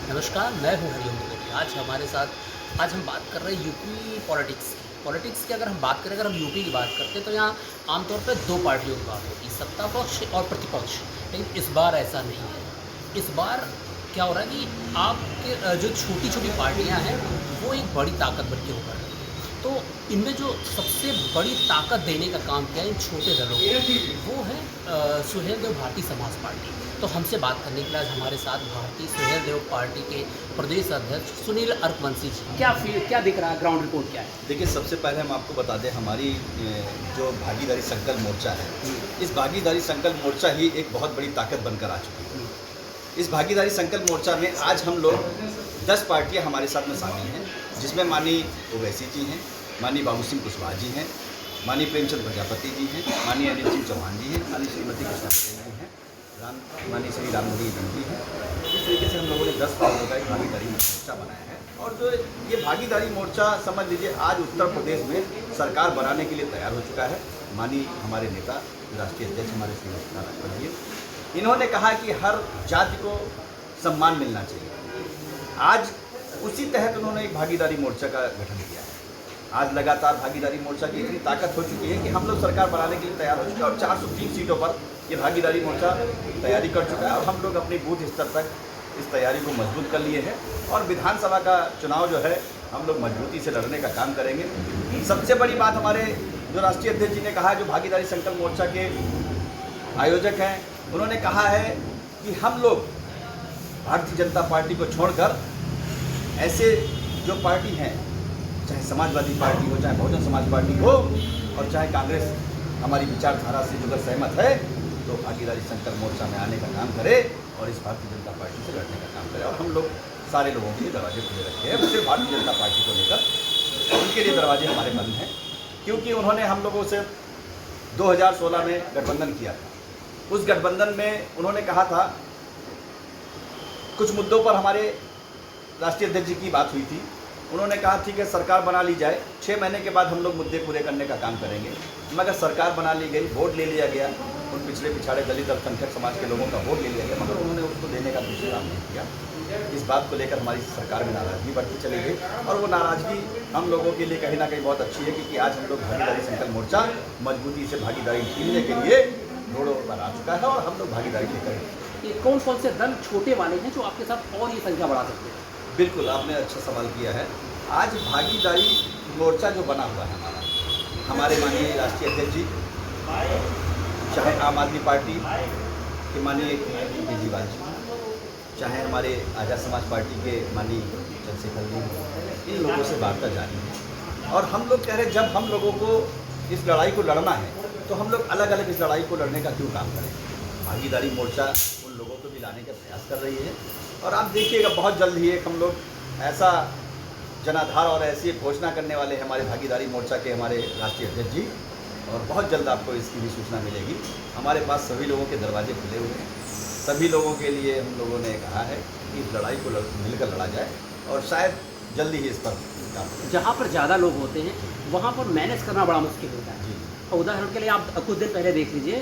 नमस्कार, मैं हूँ हरिओम द्विवेदी। आज हम बात कर रहे हैं यूपी पॉलिटिक्स की। अगर हम बात करें, अगर हम यूपी की बात करते हैं तो यहाँ आमतौर पे दो पार्टियों की बात होती है, सत्ता पक्ष और प्रतिपक्ष। लेकिन इस बार ऐसा नहीं है। इस बार क्या हो रहा है कि आपके जो छोटी-छोटी पार्टियाँ हैं वो एक बड़ी ताकत बन के उभर रही हैं। तो इनमें जो सबसे बड़ी ताकत देने का काम किया है इन छोटे दलों को, वो है सुहेल देव भारतीय समाज पार्टी। तो हमसे बात करने के लिए आज हमारे साथ भारतीय सुहेल देव पार्टी के प्रदेश अध्यक्ष सुनील अर्कवंशी जी। क्या दिख रहा है, ग्राउंड रिपोर्ट क्या है? देखिए, सबसे पहले हम आपको बता दें, हमारी जो भागीदारी संकल्प मोर्चा है, इस भागीदारी संकल्प मोर्चा ही एक बहुत बड़ी ताकत बनकर आ चुकी है। इस भागीदारी संकल्प मोर्चा में आज हम लोग 10 पार्टियां हमारे साथ में शामिल हैं, जिसमें माननीय ओवैसी जी हैं, माननीय बाबू सिंह कुशवाहा जी हैं, माननीय प्रेमचंद प्रजापति जी हैं, माननीय अनिल सिंह चौहान जी हैं, माननीय श्रीमती कृष्णा पटेल जी हैं, माननीय श्री रामधरी जी हैं। इस तरीके से हम लोगों ने 10 पार्टियों का एक भागीदारी मोर्चा बनाया है। और जो ये भागीदारी मोर्चा समझ लीजिए, आज उत्तर प्रदेश में सरकार बनाने के लिए तैयार हो चुका है। माननीय हमारे नेता, राष्ट्रीय अध्यक्ष हमारे श्री नारायण जी, इन्होंने कहा कि हर जाति को सम्मान मिलना चाहिए। आज उसी तहत उन्होंने एक भागीदारी मोर्चा का गठन किया है। आज लगातार भागीदारी मोर्चा की इतनी ताकत हो चुकी है कि हम लोग सरकार बनाने के लिए तैयार हो चुके हैं और 403 सीटों पर ये भागीदारी मोर्चा तैयारी कर चुका है। और हम लोग अपनी बूथ स्तर तक इस तैयारी को मजबूत कर लिए हैं और विधानसभा का चुनाव जो है हम लोग मजबूती से लड़ने का काम करेंगे। सबसे बड़ी बात, हमारे जो राष्ट्रीय अध्यक्ष जी ने कहा, जो भागीदारी संकल्प मोर्चा के आयोजक हैं, उन्होंने कहा है कि हम लोग भारतीय जनता पार्टी को छोड़कर ऐसे जो पार्टी हैं, चाहे समाजवादी पार्टी हो, चाहे बहुजन समाज पार्टी हो और चाहे कांग्रेस हमारी विचारधारा से जुड़कर सहमत है, तो भागीदारी संकल्प मोर्चा में आने का काम करे और इस भारतीय जनता पार्टी से लड़ने का काम करे। और हम लोग सारे लोगों के लिए दरवाजे खुले रखे हैं। सिर्फ भारतीय जनता पार्टी को लेकर उनके लिए दरवाजे हमारे बंद हैं, क्योंकि उन्होंने हम लोगों से 2016 में गठबंधन किया था। उस गठबंधन में उन्होंने कहा था, कुछ मुद्दों पर हमारे राष्ट्रीय अध्यक्ष जी की बात हुई थी। उन्होंने कहा ठीक है, सरकार बना ली जाए, 6 महीने के बाद हम लोग मुद्दे पूरे करने का काम करेंगे। मगर सरकार बना ली गई, वोट ले लिया गया, उन पिछड़े पिछाड़े दलित अल्पसंख्यक समाज के लोगों का वोट ले लिया गया, मगर उन्होंने उसको देने का दूसरा काम नहीं किया। इस बात को लेकर हमारी सरकार में नाराज़गी बढ़ती चली गई और वो नाराज़गी हम लोगों के लिए कहीं ना कहीं बहुत अच्छी है, क्योंकि आज हम लोग भागीदारी संकल्प मोर्चा मजबूती से भागीदारी छीनने के लिए रोडों पर आ चुका है और हम लोग भागीदारी लेकर। कौन कौन से दल छोटे वाले हैं जो आपके साथ और ये संख्या बढ़ा सकते हैं? बिल्कुल, आपने अच्छा सवाल किया है। आज भागीदारी मोर्चा जो बना हुआ है हमारे माननीय राष्ट्रीय अध्यक्ष जी, चाहे आम आदमी पार्टी के माननीय केजरीवाल जी, चाहे हमारे आज़ाद समाज पार्टी के माननीय चंद्रशेखर जी, इन लोगों से वार्ता जारी है। और हम लोग कह रहे हैं, जब हम लोगों को इस लड़ाई को लड़ना है तो हम लोग अलग अलग इस लड़ाई को लड़ने का क्यों काम करें। भागीदारी मोर्चा उन लोगों को भी लाने का प्रयास कर रही है और आप देखिएगा, बहुत जल्द ही एक हम लोग ऐसा जनाधार और ऐसी घोषणा करने वाले हैं हमारे भागीदारी मोर्चा के हमारे राष्ट्रीय अध्यक्ष जी, और बहुत जल्द आपको इसकी भी सूचना मिलेगी। हमारे पास सभी लोगों के दरवाजे खुले हुए हैं। सभी लोगों के लिए हम लोगों ने कहा है कि इस लड़ाई को मिलकर लड़ा जाए और शायद जल्दी ही इस पर काम करें। जहाँ पर ज़्यादा लोग होते हैं वहाँ पर मैनेज करना बड़ा मुश्किल होता है। उदाहरण के लिए आप कुछ दिन पहले देख लीजिए,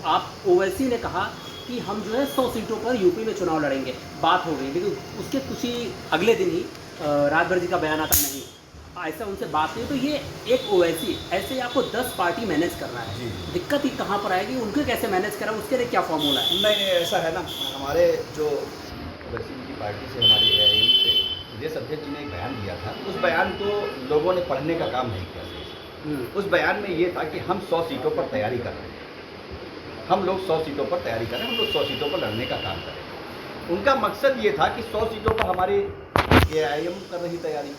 आप ओवैसी ने कहा कि हम जो है 100 सीटों पर यूपी में चुनाव लड़ेंगे, बात हो गई, लेकिन उसके कुछ ही अगले दिन ही राजभर जी का बयान आता नहीं, ऐसा उनसे बात नहीं। तो ये एक ओवैसी, ऐसे आपको 10 पार्टी मैनेज करना है, दिक्कत ही कहाँ पर आएगी, उनको कैसे मैनेज करा, उसके लिए क्या फॉर्मूला है? नहीं, ऐसा है ना, हमारे जो ओवैसी की पार्टी से, हमारे AIM से प्रदेश अध्यक्ष जी ने एक बयान दिया था। उस बयान को लोगों ने पढ़ने का काम नहीं किया। उस बयान में ये था कि हम 100 सीटों पर तैयारी कर रहे हैं, हम लोग 100 सीटों पर तैयारी करें, हम लोग 100 सीटों पर लड़ने का काम करें। उनका मकसद ये था कि 100 सीटों पर हमारे AIM कर रही तैयारी,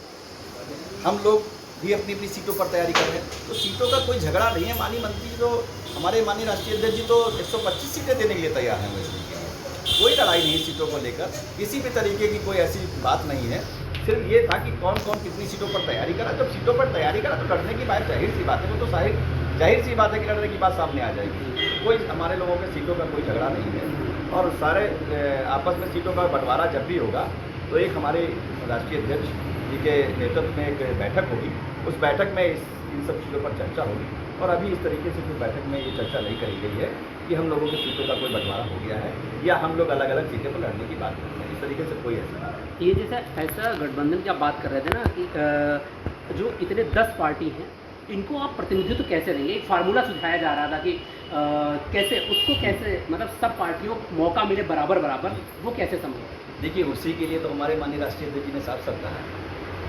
हम लोग भी अपनी अपनी सीटों पर तैयारी कर रहे हैं। तो सीटों का कोई झगड़ा नहीं है। माननीय मंत्री जी, तो हमारे माननीय राष्ट्रीय अध्यक्ष जी तो 125 सीटें देने के लिए तैयार हैं। वैसे कोई लड़ाई नहीं है सीटों को लेकर, किसी भी तरीके की कोई ऐसी बात नहीं है। सिर्फ ये था कि कौन कौन कितनी सीटों पर तैयारी करा। जब सीटों पर तैयारी करा तो लड़ने की बात जाहिर सी बात है, वो तो जाहिर सी बात है कि लड़ने की बात सामने आ जाएगी। कोई हमारे लोगों के सीटों का कोई झगड़ा नहीं है और सारे आपस में सीटों का बंटवारा जब भी होगा तो एक हमारे राष्ट्रीय अध्यक्ष जी के नेतृत्व में एक बैठक होगी। उस बैठक में इन सब चीज़ों पर चर्चा होगी और अभी इस तरीके से कोई बैठक में ये चर्चा नहीं करी गई है कि हम लोगों की सीटों का कोई बंटवारा हो गया है या हम लोग अलग अलग सीटें पर लड़ने की बात करते हैं। इस तरीके से कोई ऐसा नहीं है। ये जैसे ऐसा गठबंधन की आप बात कर रहे थे ना कि जो इतने 10 पार्टी हैं इनको आप प्रतिनिधित्व कैसे देंगे? एक फार्मूला सुझाया जा रहा था कि कैसे उसको कैसे मतलब सब पार्टियों को मौका मिले बराबर बराबर, वो कैसे संभव? देखिए, उसी के लिए तो हमारे माननीय राष्ट्रीय अध्यक्ष जी ने साफ साफ कहा है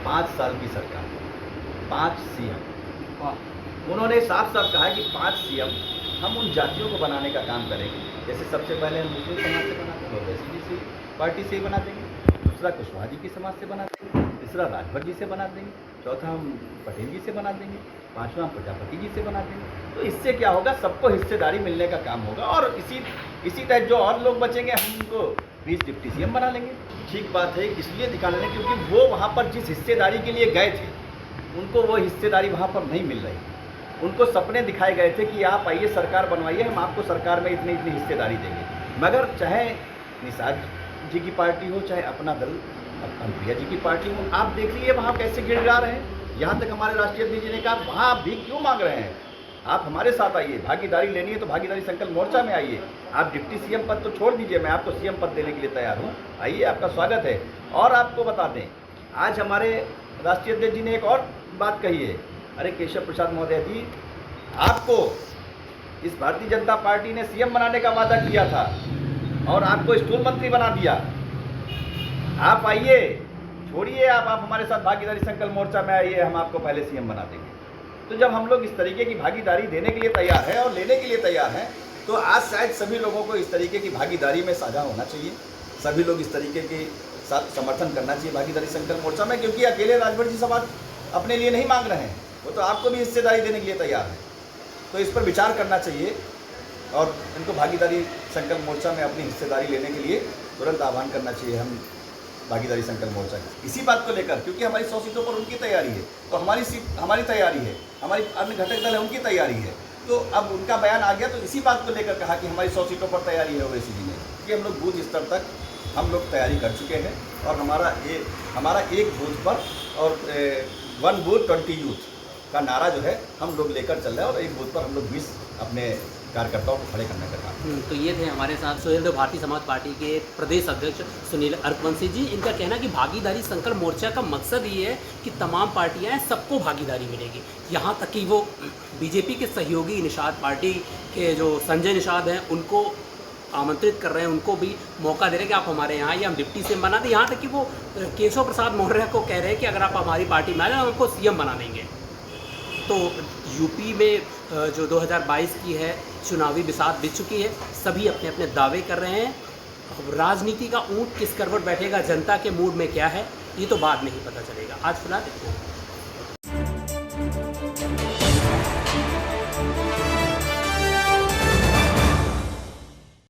5 साल की सरकार, 5 सीएम। उन्होंने साफ साफ कहा है कि 5 सीएम हम उन जातियों को बनाने का काम करेंगे। जैसे सबसे पहले हम मुस्लिम समाज से बनाते हैं, ओवैसी जी से पार्टी से ही बना देंगे, दूसरा कुशवाहा जी की समाज से बना देंगे, तीसरा राजभर जी से बना देंगे, चौथा हम पटेल जी से बना देंगे, पाँचवा हम प्रजापति जी से बना देंगे। तो इससे क्या होगा, सबको हिस्सेदारी मिलने का काम होगा और इसी टाइप जो और लोग बचेंगे हम उनको 20 डिप्टी सीएम बना लेंगे। ठीक बात है, इसलिए दिखाने लेंगे क्योंकि वो वहाँ पर जिस हिस्सेदारी के लिए गए थे उनको वो हिस्सेदारी वहाँ पर नहीं मिल रही। उनको सपने दिखाए गए थे कि आप आइए सरकार बनवाइए, हम आपको सरकार में इतनी इतनी हिस्सेदारी देंगे। मगर चाहे निषाद जी की पार्टी हो, चाहे अपना दल अनुप्रिया जी की पार्टी हो, आप देख लीजिए वहाँ कैसे गिड़गिड़ा रहे हैं। यहाँ तक हमारे राष्ट्रीय अध्यक्ष जी ने कहा वहाँ आप भी क्यों मांग रहे हैं, आप हमारे साथ आइए, भागीदारी लेनी है तो भागीदारी संकल्प मोर्चा में आइए। आप डिप्टी सीएम पद तो छोड़ दीजिए, मैं आपको सीएम पद देने के लिए तैयार हूँ, आइए, आपका स्वागत है। और आपको बता दें, आज हमारे राष्ट्रीय अध्यक्ष जी ने एक और बात कही है। अरे केशव प्रसाद महोदय जी, आपको इस भारतीय जनता पार्टी ने सीएम बनाने का वादा किया था और आपको स्टूल मंत्री बना दिया। आप आइए, छोड़िए, आप हमारे साथ भागीदारी संकल्प मोर्चा में आइए, हम आपको पहले सीएम बना देंगे। तो जब हम लोग इस तरीके की भागीदारी देने के लिए तैयार हैं और लेने के लिए तैयार हैं, तो आज शायद सभी लोगों को इस तरीके की भागीदारी में साझा होना चाहिए। सभी लोग इस तरीके के साथ समर्थन करना चाहिए भागीदारी संकल्प मोर्चा में, क्योंकि अकेले राजभर जी समाज अपने लिए नहीं मांग रहे हैं, वो तो आपको भी हिस्सेदारी देने के लिए तैयार है। तो इस पर विचार करना चाहिए और इनको भागीदारी संकल्प मोर्चा में अपनी हिस्सेदारी लेने के लिए तुरंत आह्वान करना चाहिए हम भागीदारी संकल्प मोर्चा की। इसी बात को लेकर, क्योंकि हमारी 100 सीटों पर उनकी तैयारी है, तो हमारी सीट हमारी तैयारी है, हमारी अन्य घटक दल है उनकी तैयारी है। तो अब उनका बयान आ गया, तो इसी बात को लेकर कहा कि हमारी 100 सीटों पर तैयारी है ओवैसी जी ने, कि हम लोग बूथ स्तर तक हम लोग तैयारी कर चुके हैं और हमारा एक बूथ पर और 1 बूथ 20 यूथ का नारा जो है हम लोग लेकर चल रहे हैं और एक बूथ पर हम लोग 20 अपने कार्यकर्ताओं को खड़े करने का काम। तो ये थे हमारे साथ सुनील देव, भारतीय समाज पार्टी के प्रदेश अध्यक्ष सुनील अर्कवंशी जी। इनका कहना कि भागीदारी संकल्प मोर्चा का मकसद ये है कि तमाम पार्टियां हैं, सबको भागीदारी मिलेगी। यहाँ तक कि वो बीजेपी के सहयोगी निषाद पार्टी के जो संजय निषाद हैं उनको आमंत्रित कर रहे हैं, उनको भी मौका दे रहे हैं कि आप हमारे यहाँ आइए, हम डिप्टी सीएम बना दें। यहाँ तक कि वो केशव प्रसाद मौर्य को कह रहे हैं कि अगर आप हमारी पार्टी में आ जाए हम आपको सीएम बना देंगे। तो यूपी में जो 2022 की है चुनावी बिसात बिछ चुकी है, सभी अपने अपने दावे कर रहे हैं। अब राजनीति का ऊँट किस करवट बैठेगा, जनता के मूड में क्या है, ये तो बाद में ही पता चलेगा। आज फिलहाल